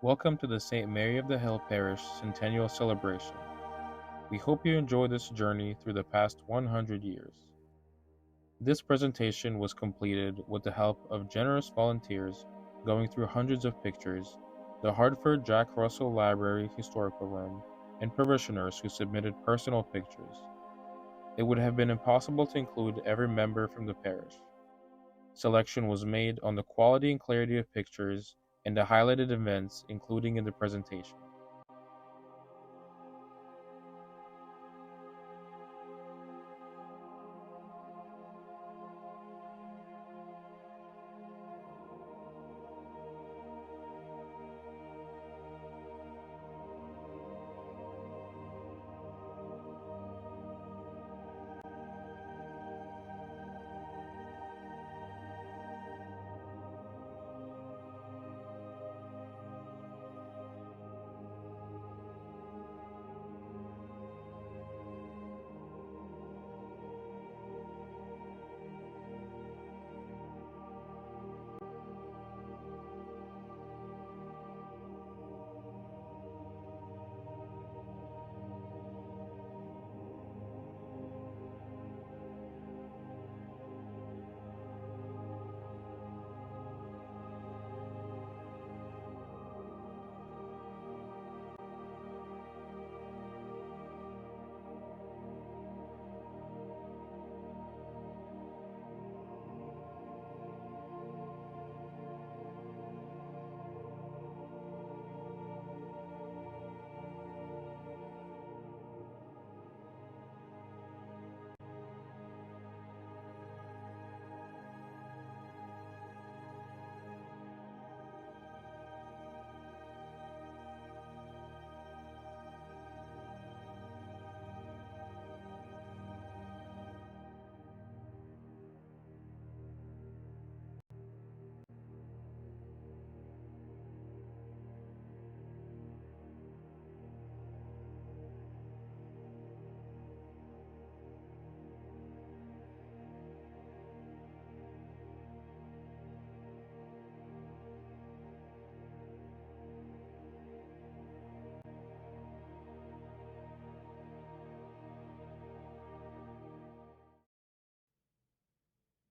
Welcome to the St. Mary of the Hill Parish Centennial Celebration. We hope you enjoy this journey through the past 100 years. This presentation was completed with the help of generous volunteers going through hundreds of pictures, the Hartford Jack Russell Library Historical Room, and parishioners who submitted personal pictures. It would have been impossible to include every member from the parish. Selection was made on the quality and clarity of pictures and the highlighted events including in the presentation.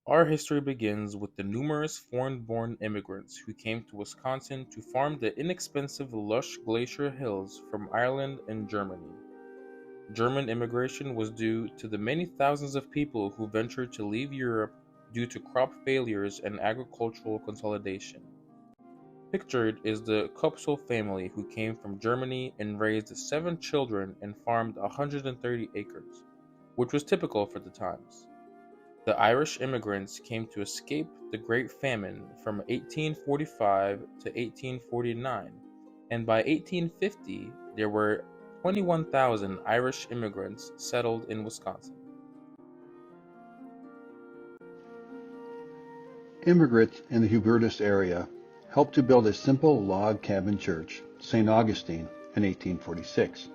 Our history begins with the numerous foreign-born immigrants who came to Wisconsin to farm the inexpensive lush glacier hills from Ireland and Germany. German immigration was due to the many thousands of people who ventured to leave Europe due to crop failures and agricultural consolidation. Pictured is the Kopsel family who came from Germany and raised 7 children and farmed 130 acres, which was typical for the times. The Irish immigrants came to escape the Great Famine from 1845 to 1849, and by 1850 there were 21,000 Irish immigrants settled in Wisconsin. Immigrants in the Hubertus area helped to build a simple log cabin church, St. Augustine, in 1846.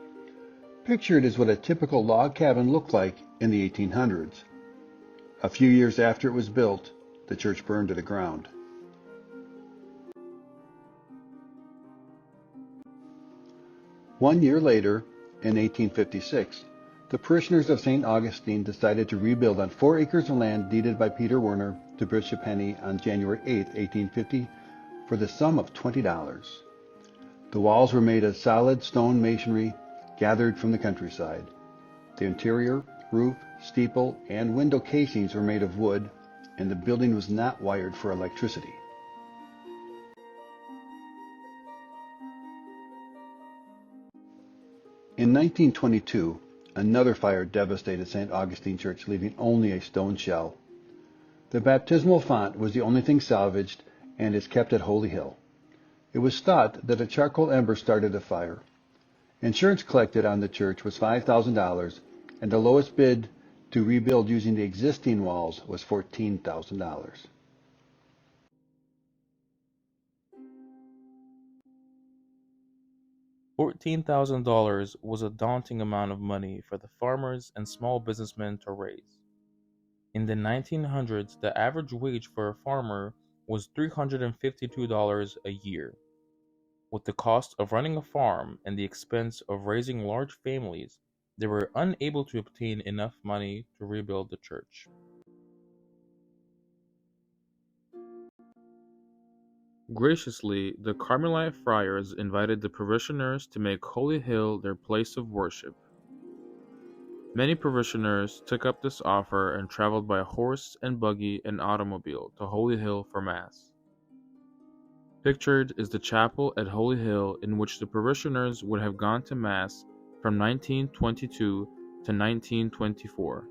Pictured is what a typical log cabin looked like in the 1800s. A few years after it was built, the church burned to the ground. One year later, in 1856, the parishioners of St. Augustine decided to rebuild on 4 acres of land deeded by Peter Werner to Bishop Henny on January 8, 1850, for the sum of $20. The walls were made of solid stone masonry gathered from the countryside. The interior, roof, steeple, and window casings were made of wood, and the building was not wired for electricity. In 1922, another fire devastated St. Augustine Church, leaving only a stone shell. The baptismal font was the only thing salvaged and is kept at Holy Hill. It was thought that a charcoal ember started a fire. Insurance collected on the church was $5,000, and the lowest bid to rebuild using the existing walls was $14,000. $14,000 was a daunting amount of money for the farmers and small businessmen to raise. In the 1900s, the average wage for a farmer was $352 a year. With the cost of running a farm and the expense of raising large families, they were unable to obtain enough money to rebuild the church. Graciously, the Carmelite friars invited the parishioners to make Holy Hill their place of worship. Many parishioners took up this offer and traveled by horse and buggy and automobile to Holy Hill for Mass. Pictured is the chapel at Holy Hill in which the parishioners would have gone to Mass from 1922 to 1924.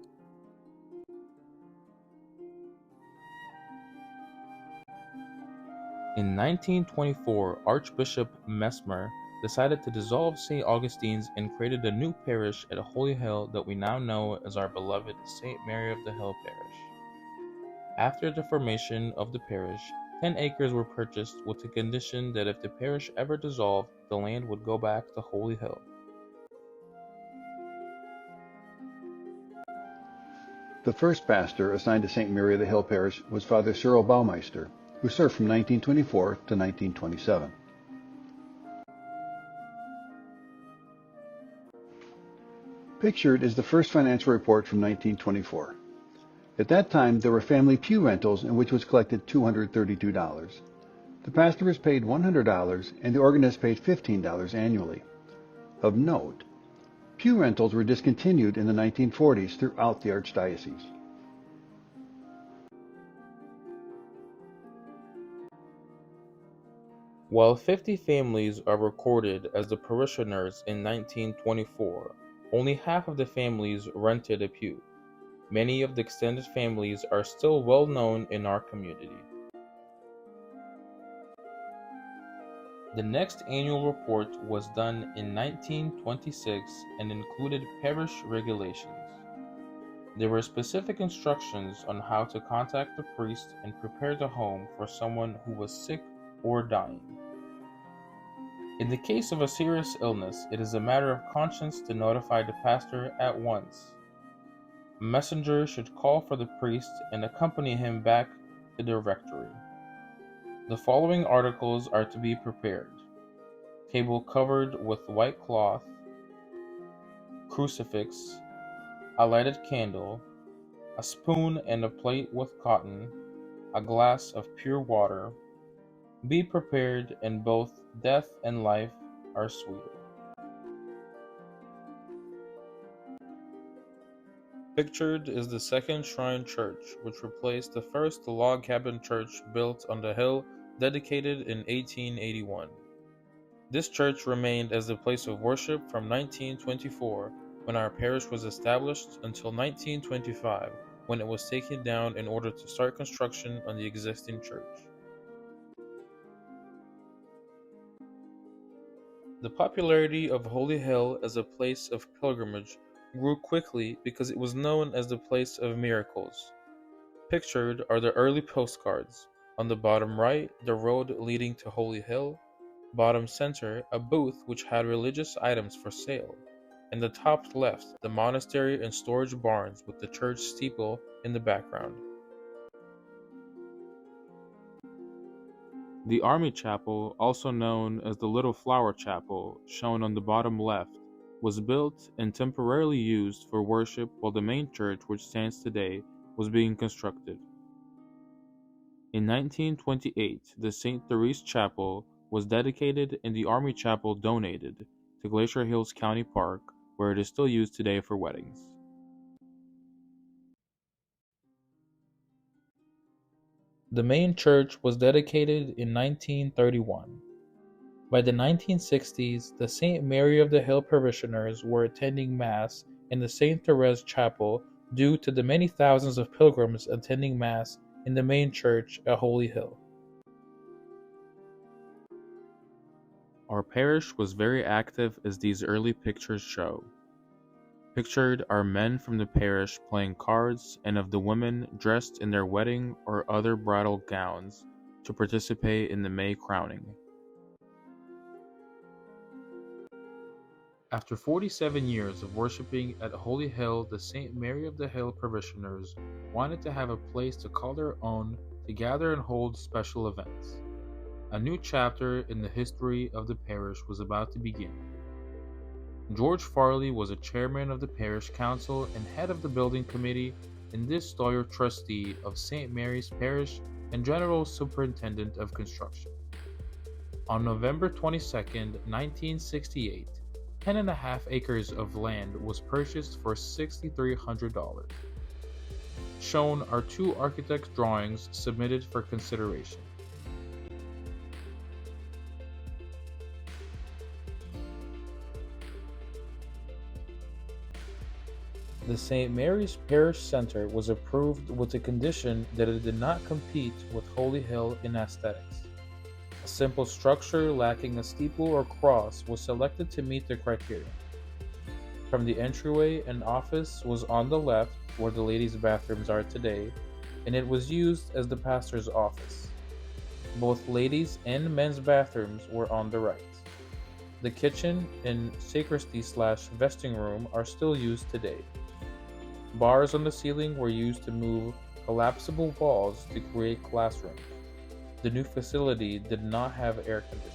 In 1924, Archbishop Mesmer decided to dissolve St. Augustine's and created a new parish at Holy Hill that we now know as our beloved St. Mary of the Hill Parish. After the formation of the parish, 10 acres were purchased with the condition that if the parish ever dissolved, the land would go back to Holy Hill. The first pastor assigned to St. Mary of the Hill Parish was Father Cyril Baumeister, who served from 1924 to 1927. Pictured is the first financial report from 1924. At that time, there were family pew rentals in which was collected $232. The pastor was paid $100 and the organist paid $15 annually. Of note, pew rentals were discontinued in the 1940s throughout the archdiocese. While 50 families are recorded as the parishioners in 1924, only half of the families rented a pew. Many of the extended families are still well known in our community. The next annual report was done in 1926 and included parish regulations. There were specific instructions on how to contact the priest and prepare the home for someone who was sick or dying. In the case of a serious illness, it is a matter of conscience to notify the pastor at once. A messenger should call for the priest and accompany him back to the rectory. The following articles are to be prepared: table covered with white cloth, crucifix, a lighted candle, a spoon and a plate with cotton, a glass of pure water. Be prepared, and both death and life are sweeter. Pictured is the second shrine church, which replaced the first log cabin church built on the hill, dedicated in 1881. This church remained as the place of worship from 1924, when our parish was established, until 1925, when it was taken down in order to start construction on the existing church. The popularity of Holy Hill as a place of pilgrimage grew quickly because it was known as the place of miracles. Pictured are the early postcards. On the bottom right, the road leading to Holy Hill. Bottom center, a booth which had religious items for sale. And the top left, the monastery and storage barns with the church steeple in the background. The Army Chapel, also known as the Little Flower Chapel, shown on the bottom left, was built and temporarily used for worship while the main church, which stands today, was being constructed. In 1928, the St. Therese Chapel was dedicated and the Army Chapel donated to Glacier Hills County Park, where it is still used today for weddings. The main church was dedicated in 1931. By the 1960s, the St. Mary of the Hill parishioners were attending Mass in the St. Therese Chapel due to the many thousands of pilgrims attending Mass in the main church at Holy Hill. Our parish was very active, as these early pictures show. Pictured are men from the parish playing cards, and of the women dressed in their wedding or other bridal gowns to participate in the May crowning. After 47 years of worshiping at Holy Hill, the St. Mary of the Hill parishioners wanted to have a place to call their own to gather and hold special events. A new chapter in the history of the parish was about to begin. George Farley was a chairman of the parish council and head of the building committee, and this lawyer trustee of St. Mary's Parish and general superintendent of construction. On November 22, 1968, 10.5 acres of land was purchased for $6,300. Shown are two architect's drawings submitted for consideration. The St. Mary's Parish Center was approved with the condition that it did not compete with Holy Hill in aesthetics. A simple structure lacking a steeple or cross was selected to meet the criteria. From the entryway, an office was on the left, where the ladies' bathrooms are today, and it was used as the pastor's office. Both ladies' and men's bathrooms were on the right. The kitchen and sacristy/vesting room are still used today. Bars on the ceiling were used to move collapsible walls to create classrooms. The new facility did not have air conditioning.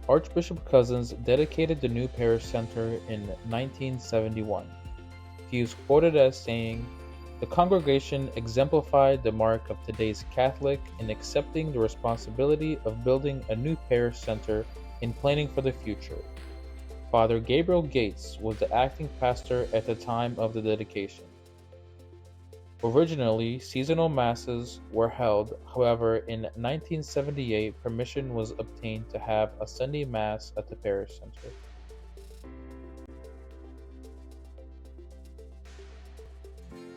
Archbishop Cousins dedicated the new parish center in 1971. He is quoted as saying, "The congregation exemplified the mark of today's Catholic in accepting the responsibility of building a new parish center and planning for the future." Father Gabriel Gates was the acting pastor at the time of the dedication. Originally, seasonal masses were held, however, in 1978 permission was obtained to have a Sunday Mass at the parish center.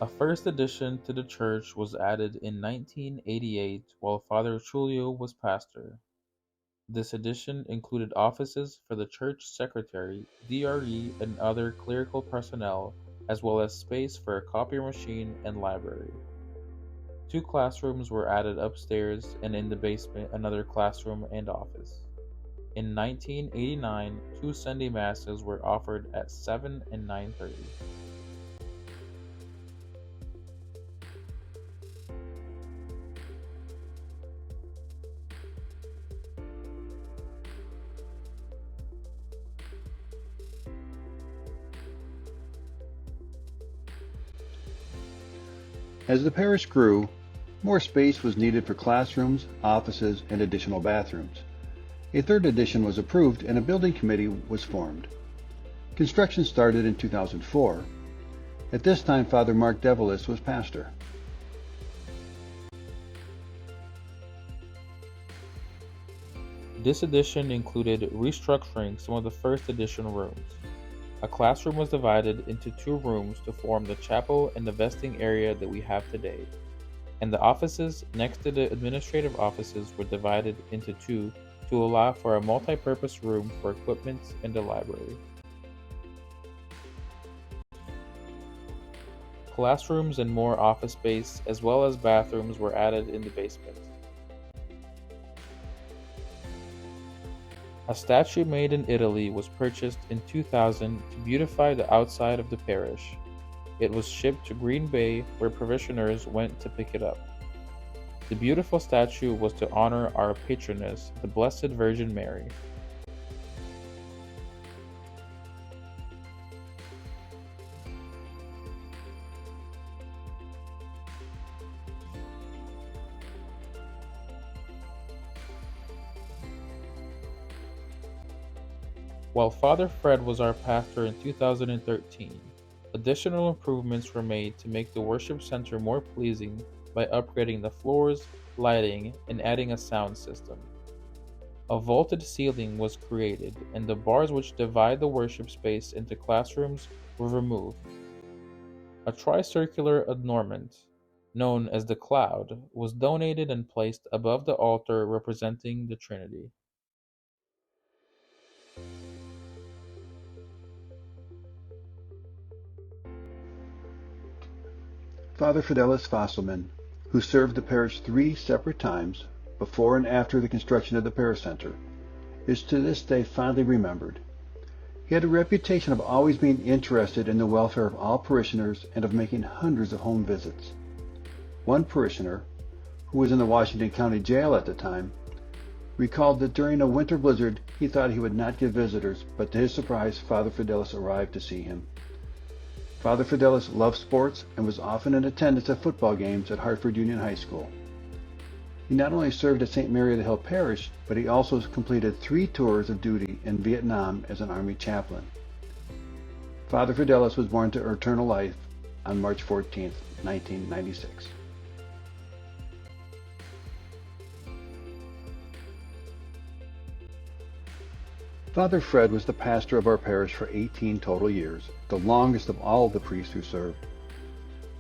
A first addition to the church was added in 1988 while Father Trulio was pastor. This addition included offices for the church secretary, DRE, and other clerical personnel, as well as space for a copy machine and library. 2 classrooms were added upstairs, and in the basement another classroom and office. In 1989, 2 Sunday Masses were offered at 7 and 9:30. As the parish grew, more space was needed for classrooms, offices, and additional bathrooms. A third addition was approved and a building committee was formed. Construction started in 2004. At this time, Father Mark Develis was pastor. This addition included restructuring some of the first addition rooms. A classroom was divided into 2 rooms to form the chapel and the vesting area that we have today, and the offices next to the administrative offices were divided into 2 to allow for a multi-purpose room for equipment and a library. Classrooms and more office space, as well as bathrooms, were added in the basement. A statue made in Italy was purchased in 2000 to beautify the outside of the parish. It was shipped to Green Bay, where parishioners went to pick it up. The beautiful statue was to honor our patroness, the Blessed Virgin Mary. While Father Fred was our pastor in 2013, additional improvements were made to make the worship center more pleasing by upgrading the floors, lighting, and adding a sound system. A vaulted ceiling was created, and the bars which divide the worship space into classrooms were removed. A tricircular adornment, known as the Cloud, was donated and placed above the altar representing the Trinity. Father Fidelis Fosselman, who served the parish 3 separate times, before and after the construction of the parish center, is to this day fondly remembered. He had a reputation of always being interested in the welfare of all parishioners and of making hundreds of home visits. One parishioner, who was in the Washington County Jail at the time, recalled that during a winter blizzard he thought he would not get visitors, but to his surprise Father Fidelis arrived to see him. Father Fidelis loved sports and was often in attendance at football games at Hartford Union High School. He not only served at St. Mary of the Hill Parish, but he also completed 3 tours of duty in Vietnam as an Army chaplain. Father Fidelis was born to eternal life on March 14, 1996. Father Fred was the pastor of our parish for 18 total years, the longest of all the priests who served.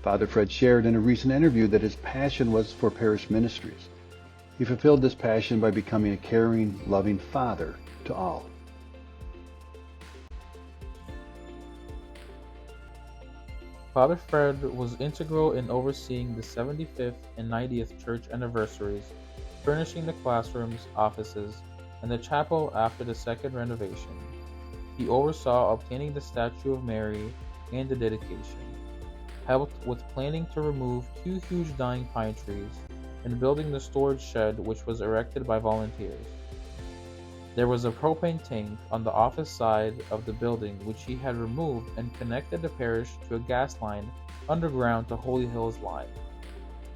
Father Fred shared in a recent interview that his passion was for parish ministries. He fulfilled this passion by becoming a caring, loving father to all. Father Fred was integral in overseeing the 75th and 90th church anniversaries, furnishing the classrooms, offices, and the chapel after the second renovation. He oversaw obtaining the statue of Mary and the dedication, helped with planning to remove 2 huge dying pine trees, and building the storage shed which was erected by volunteers. There was a propane tank on the office side of the building which he had removed and connected the parish to a gas line underground to Holy Hills Line.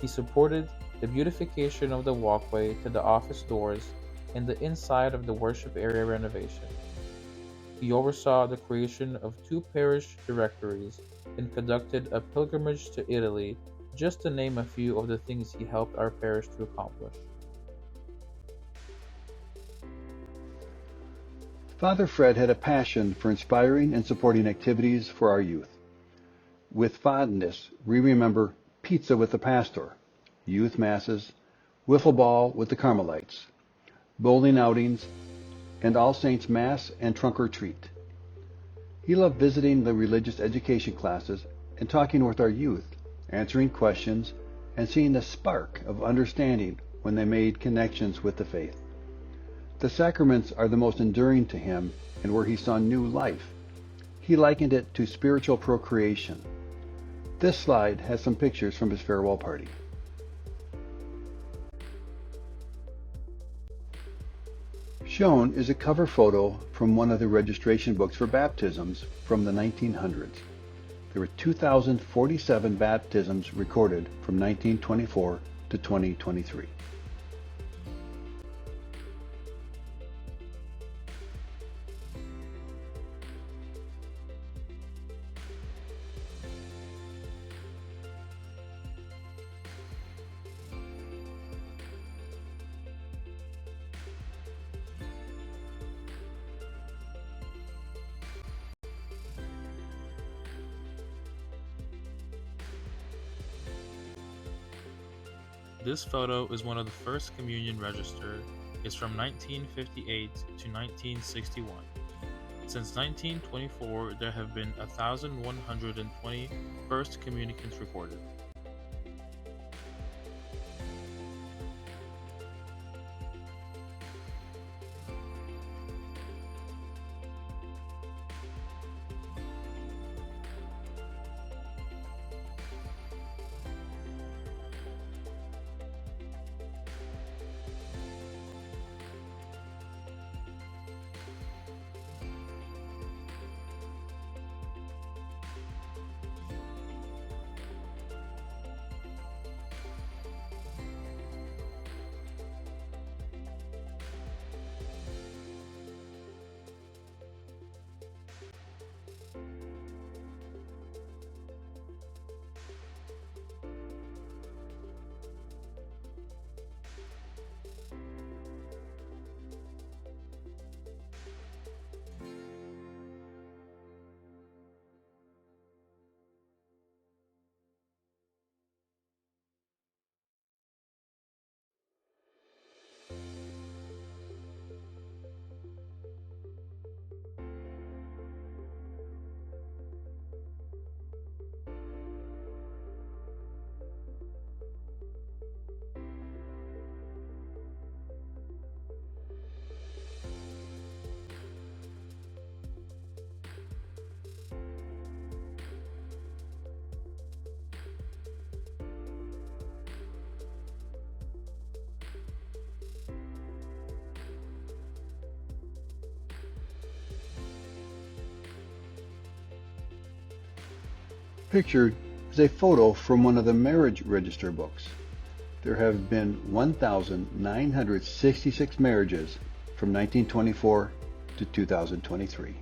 He supported the beautification of the walkway to the office doors and the inside of the worship area renovation. He oversaw the creation of 2 parish directories and conducted a pilgrimage to Italy, just to name a few of the things he helped our parish to accomplish. Father Fred had a passion for inspiring and supporting activities for our youth. With fondness, we remember pizza with the pastor, youth masses, wiffle ball with the Carmelites, bowling outings, and All Saints Mass and trunk or treat. He loved visiting the religious education classes and talking with our youth, answering questions, and seeing the spark of understanding when they made connections with the faith. The sacraments are the most enduring to him, and where he saw new life. He likened it to spiritual procreation. This slide has some pictures from his farewell party. Shown is a cover photo from one of the registration books for baptisms from the 1900s. There were 2,047 baptisms recorded from 1924 to 2023. This photo is one of the first communion register. It's from 1958 to 1961. Since 1924, there have been 1,120 first communicants recorded. Pictured is a photo from one of the marriage register books. There have been 1,966 marriages from 1924 to 2023.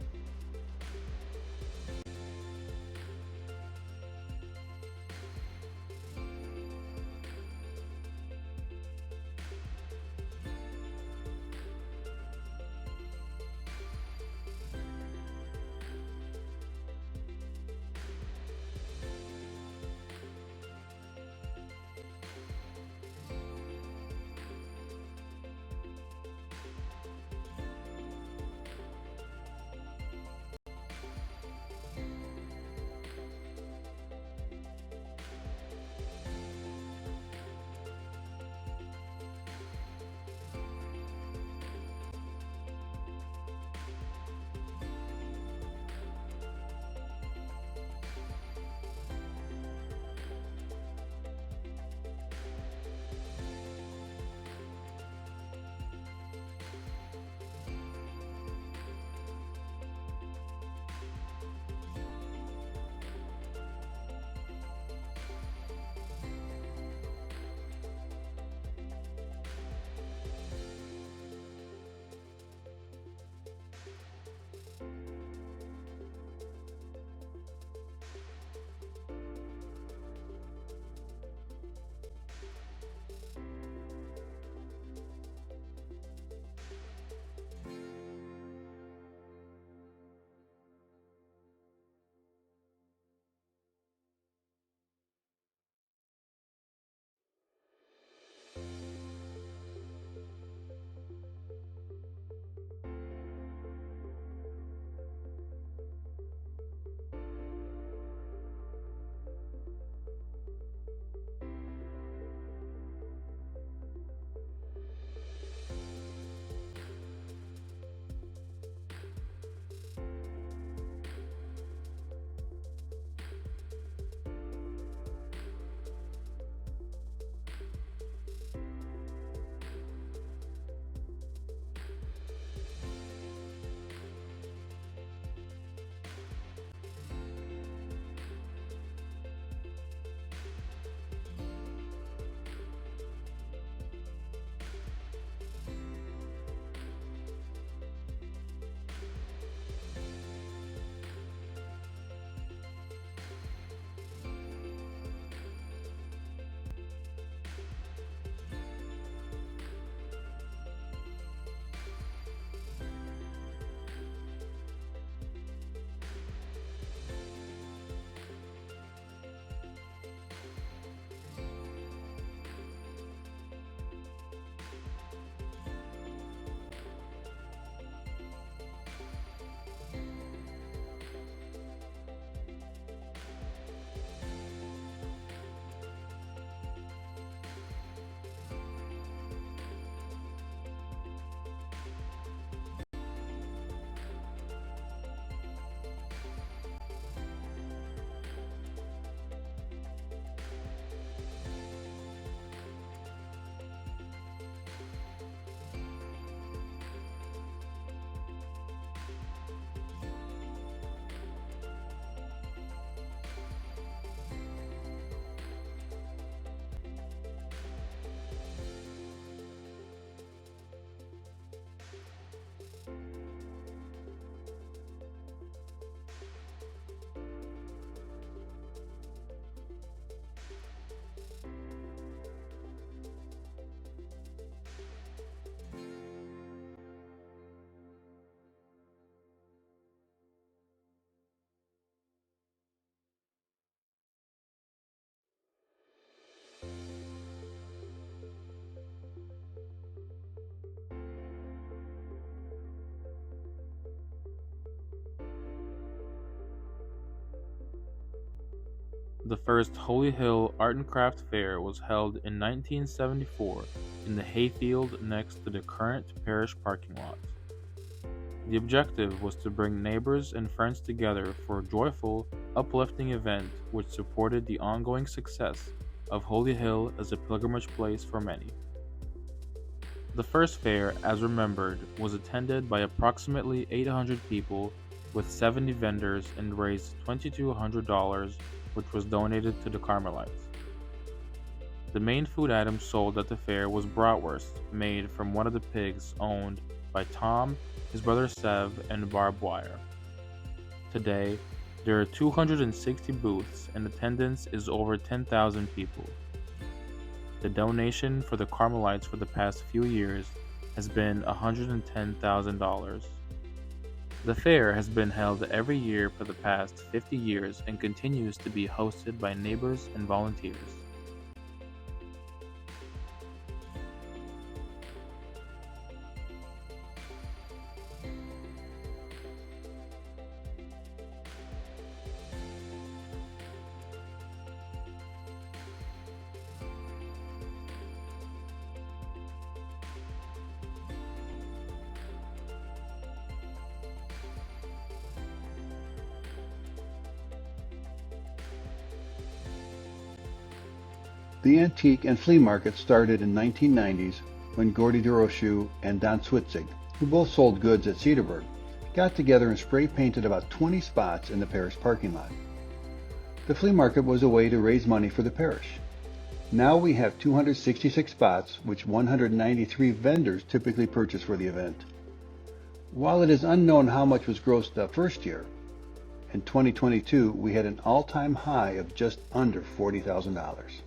The first Holy Hill Art and Craft Fair was held in 1974 in the hayfield next to the current parish parking lot. The objective was to bring neighbors and friends together for a joyful, uplifting event which supported the ongoing success of Holy Hill as a pilgrimage place for many. The first fair, as remembered, was attended by approximately 800 people with 70 vendors and raised $2,200 which was donated to the Carmelites. The main food item sold at the fair was bratwurst, made from one of the pigs owned by Tom, his brother Sev, and Barb Wire. Today, there are 260 booths and attendance is over 10,000 people. The donation for the Carmelites for the past few years has been $110,000. The fair has been held every year for the past 50 years and continues to be hosted by neighbors and volunteers. The antique and flea market started in 1990s when Gordy DeRochu and Don Switzig, who both sold goods at Cedarburg, got together and spray painted about 20 spots in the parish parking lot. The flea market was a way to raise money for the parish. Now we have 266 spots, which 193 vendors typically purchase for the event. While it is unknown how much was grossed the first year, in 2022 we had an all-time high of just under $40,000.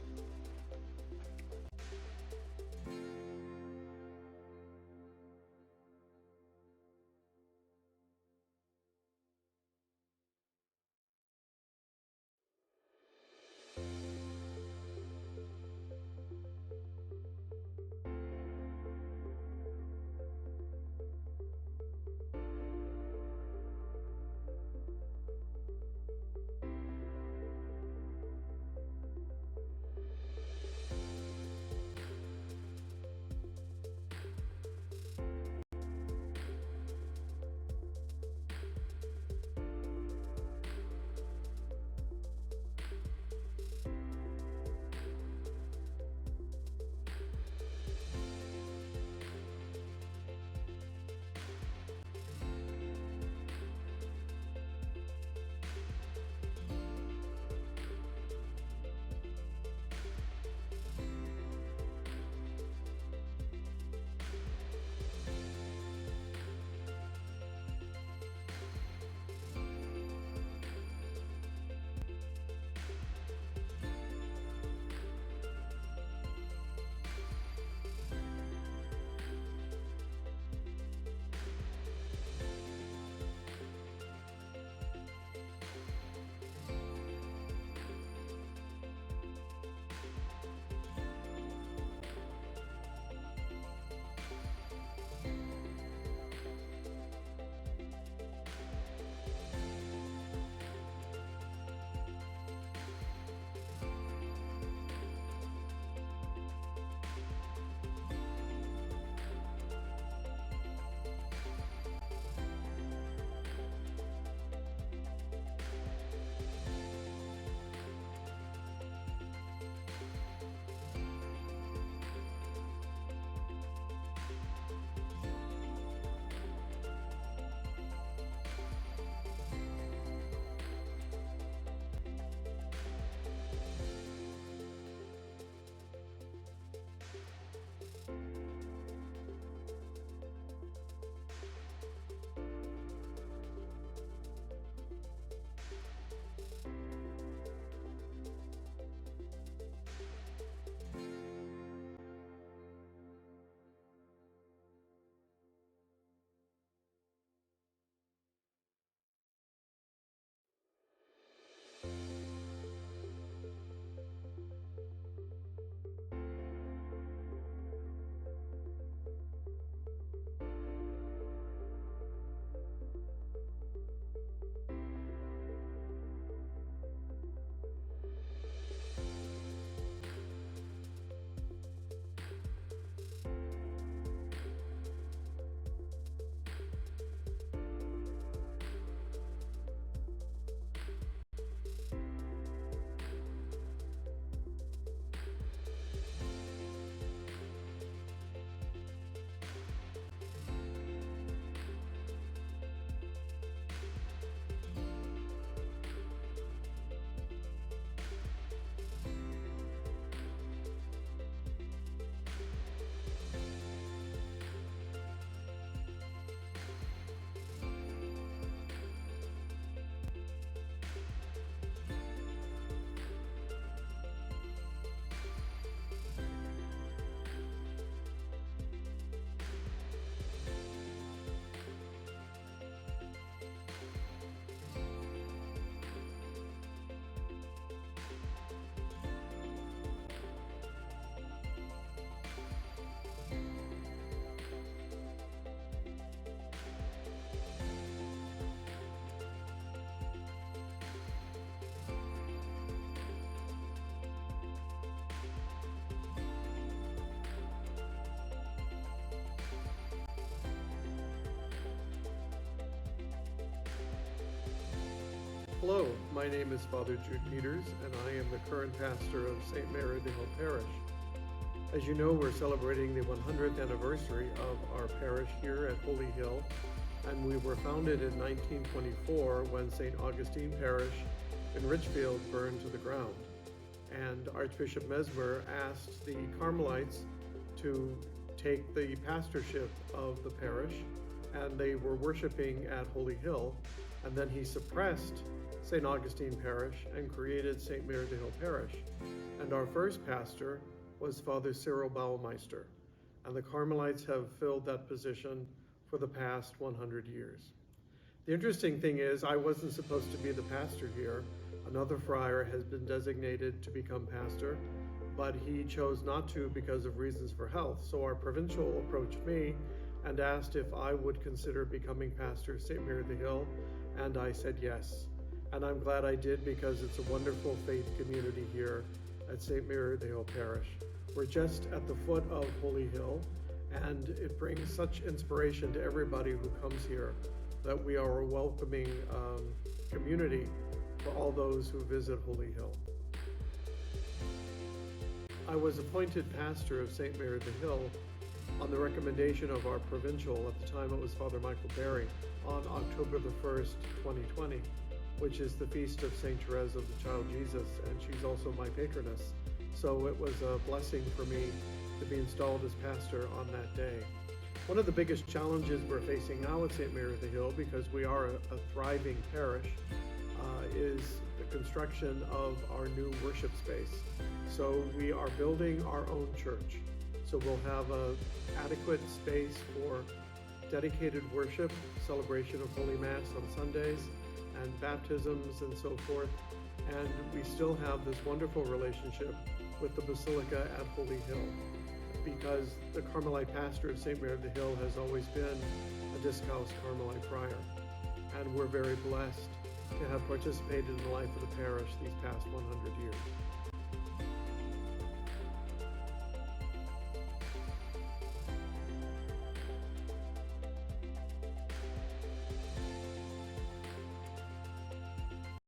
Hello, my name is Father Jude Peters, and I am the current pastor of St. Mary the Hill Parish. As you know, we're celebrating the 100th anniversary of our parish here at Holy Hill, and we were founded in 1924 when St. Augustine Parish in Richfield burned to the ground. And Archbishop Mesmer asked the Carmelites to take the pastorship of the parish, and they were worshiping at Holy Hill, and then he suppressed St. Augustine Parish and created St. Mary the Hill Parish. And our first pastor was Father Cyril Baumeister, and the Carmelites have filled that position for the past 100 years. The interesting thing is, I wasn't supposed to be the pastor here. Another friar has been designated to become pastor, but he chose not to because of reasons for health. So our provincial approached me and asked if I would consider becoming pastor of St. Mary the Hill, and I said yes. And I'm glad I did, because it's a wonderful faith community here at St. Mary the Hill Parish. We're just at the foot of Holy Hill, and it brings such inspiration to everybody who comes here that we are a welcoming community for all those who visit Holy Hill. I was appointed pastor of St. Mary the Hill on the recommendation of our provincial, at the time it was Father Michael Berry, on October the 1st, 2020, which is the feast of St. Therese of the Child Jesus, and she's also my patroness. So it was a blessing for me to be installed as pastor on that day. One of the biggest challenges we're facing now at St. Mary the Hill, because we are a thriving parish, is the construction of our new worship space. So we are building our own church. So we'll have an adequate space for dedicated worship, celebration of Holy Mass on Sundays, and baptisms and so forth. And we still have this wonderful relationship with the Basilica at Holy Hill, because the Carmelite pastor of St. Mary of the Hill has always been a Discalced Carmelite friar. And we're very blessed to have participated in the life of the parish these past 100 years.